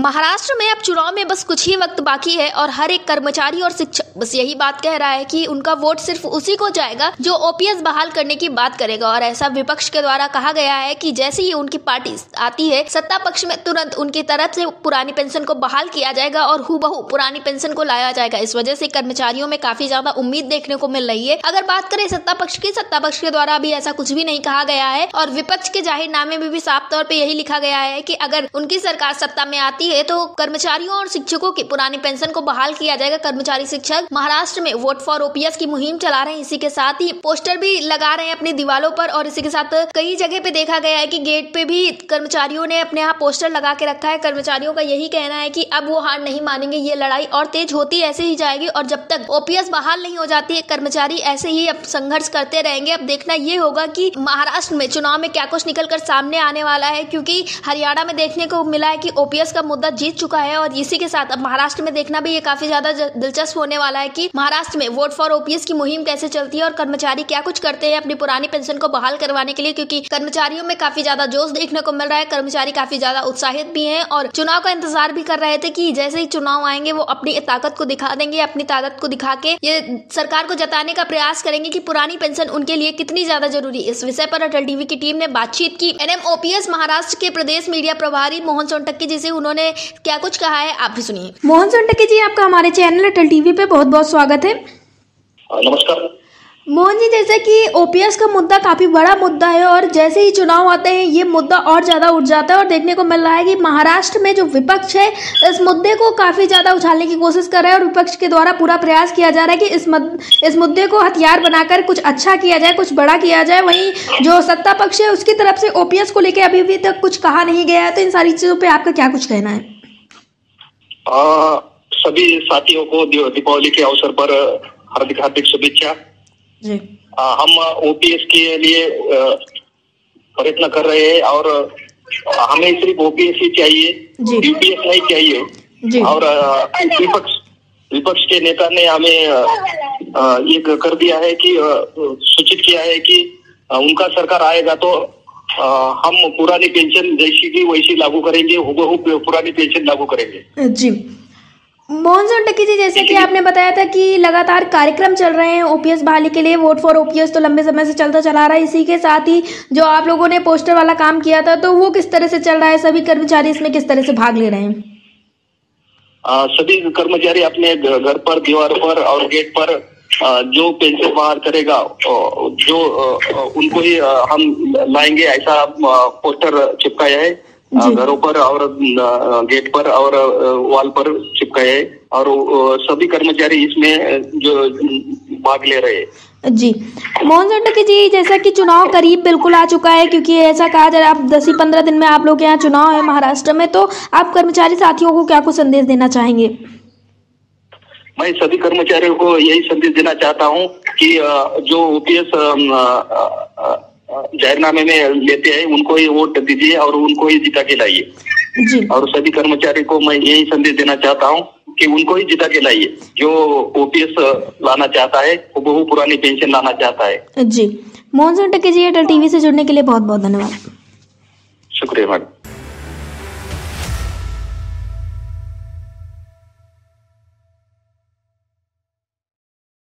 महाराष्ट्र में अब चुनाव में बस कुछ ही वक्त बाकी है और हर एक कर्मचारी और शिक्षक बस यही बात कह रहा है कि उनका वोट सिर्फ उसी को जाएगा जो ओपीएस बहाल करने की बात करेगा। और ऐसा विपक्ष के द्वारा कहा गया है कि जैसे ही उनकी पार्टी आती है सत्ता पक्ष में तुरंत उनकी तरफ से पुरानी पेंशन को बहाल किया जाएगा और हूबहू पुरानी पेंशन को लाया जाएगा। इस वजह से कर्मचारियों में काफी ज्यादा उम्मीद देखने को मिल रही है। अगर बात करें सत्ता पक्ष के द्वारा अभी ऐसा कुछ भी नहीं कहा गया है और विपक्ष के जाहिरनामे में भी साफ तौर पर यही लिखा गया है कि अगर उनकी सरकार सत्ता में आती है तो कर्मचारियों और शिक्षकों की पुरानी पेंशन को बहाल किया जाएगा। कर्मचारी शिक्षक महाराष्ट्र में वोट फॉर ओपीएस की मुहिम चला रहे हैं। इसी के साथ ही पोस्टर भी लगा रहे हैं अपनी दीवारों पर और इसी के साथ कई जगह पे देखा गया है कि गेट पे भी कर्मचारियों ने अपने यहाँ पोस्टर लगा के रखा है। कर्मचारियों का यही कहना है कि अब वो हार नहीं मानेंगे, ये लड़ाई और तेज होती ऐसे ही जाएगी और जब तक ओपीएस बहाल नहीं हो जाती है कर्मचारी ऐसे ही अब संघर्ष करते रहेंगे। अब देखना ये होगा कि महाराष्ट्र में चुनाव में क्या कुछ निकल कर सामने आने वाला है, क्योंकि हरियाणा में देखने को मिला है कि ओपीएस का मुद्दा जीत चुका है और इसी के साथ अब महाराष्ट्र में देखना भी ये काफी ज्यादा दिलचस्प होने वाला है कि महाराष्ट्र में वोट फॉर ओपीएस की मुहिम कैसे चलती है और कर्मचारी क्या कुछ करते हैं अपनी पुरानी पेंशन को बहाल करवाने के लिए, क्योंकि कर्मचारियों में काफी ज्यादा जोश देखने को मिल रहा है। कर्मचारी काफी ज्यादा उत्साहित भी हैं और चुनाव का इंतजार भी कर रहे थे कि जैसे ही चुनाव आएंगे वो अपनी ताकत को दिखा देंगे, अपनी ताकत को दिखा के ये सरकार को जताने का प्रयास करेंगे कि पुरानी पेंशन उनके लिए कितनी ज्यादा जरूरी। इस विषय पर अटल टीवी की टीम ने बातचीत की एनएमओपीएस महाराष्ट्र के प्रदेश मीडिया प्रभारी मोहन सोनटक्की जी से। उन्होंने क्या कुछ कहा है आप भी सुनिए। मोहन सोनटक्की जी, आपका हमारे चैनल अटल टीवी पे बहुत बहुत स्वागत है। नमस्कार मोहन जी, जैसे कि ओपीएस का मुद्दा काफी बड़ा मुद्दा है और जैसे ही चुनाव आते हैं ये मुद्दा और ज्यादा उठ जाता है और देखने को मिल रहा है कि महाराष्ट्र में जो विपक्ष है इस मुद्दे को काफी ज्यादा उछालने की कोशिश कर रहा है और विपक्ष के द्वारा पूरा प्रयास किया जा रहा है कि इस मुद्दे को हथियार बनाकर कुछ अच्छा किया जाए, कुछ बड़ा किया जाए। वहीं जो सत्ता पक्ष है उसकी तरफ से ओपीएस को लेकर अभी भी तक कुछ कहा नहीं गया है, तो इन सारी चीजों पर आपका क्या कुछ कहना है? सभी साथियों को दीपावली के अवसर पर हार्दिक हार्दिक शुभेच्छा जी। हम ओपीएस के लिए प्रयत्न कर रहे हैं और हमें सिर्फ ओपीएस ही चाहिए, यूपीएस नहीं चाहिए जी। और विपक्ष के नेता ने हमें ये कर दिया है कि सूचित किया है कि उनका सरकार आएगा तो हम पुरानी पेंशन जैसी की वैसी लागू करेंगे, हूबहू पुरानी पेंशन लागू करेंगे जी। मोहन सोनटक्की जी, जैसे कि आपने बताया था कि लगातार कार्यक्रम चल रहे हैं ओपीएस बहाली के लिए, वोट फॉर ओपीएस तो लंबे समय से चलता चला रहा है। इसी के साथ ही जो आप लोगों ने पोस्टर वाला काम किया था तो वो किस तरह से चल रहा है? सभी कर्मचारी इसमें किस तरह से भाग ले रहे हैं? सभी कर्मचारी अपने घर पर, दीवारों पर और गेट पर जो पेंशन बहाल करेगा जो उनको ही हम लाएंगे ऐसा पोस्टर चिपकाया है घरों पर और गेट पर और वॉल पर चिपकाया है और सभी कर्मचारी इसमें जो भाग ले रहे हैं जी। मोहन सोनटक्की जी, जैसा कि चुनाव करीब बिल्कुल आ चुका है, क्योंकि ऐसा कहा जा रहा है आप 10-15 दिन में आप लोग के यहाँ चुनाव है महाराष्ट्र में, तो आप कर्मचारी साथियों को क्या कुछ संदेश देना चाहेंगे? मैं सभी कर्मचारियों को यही संदेश देना चाहता हूँ कि जो ओपीएस जाहिरनामे में लेते हैं उनको ही वोट दीजिए और उनको ही जिता के लाइए। और सभी कर्मचारी को मैं यही संदेश देना चाहता हूँ कि उनको ही जिता के लाइए जो ओपीएस लाना चाहता है, वो पुरानी पेंशन लाना चाहता है जी। मोहन सोनटक्की जी, अटल टीवी से जुड़ने के लिए बहुत बहुत धन्यवाद। शुक्रिया मैडम।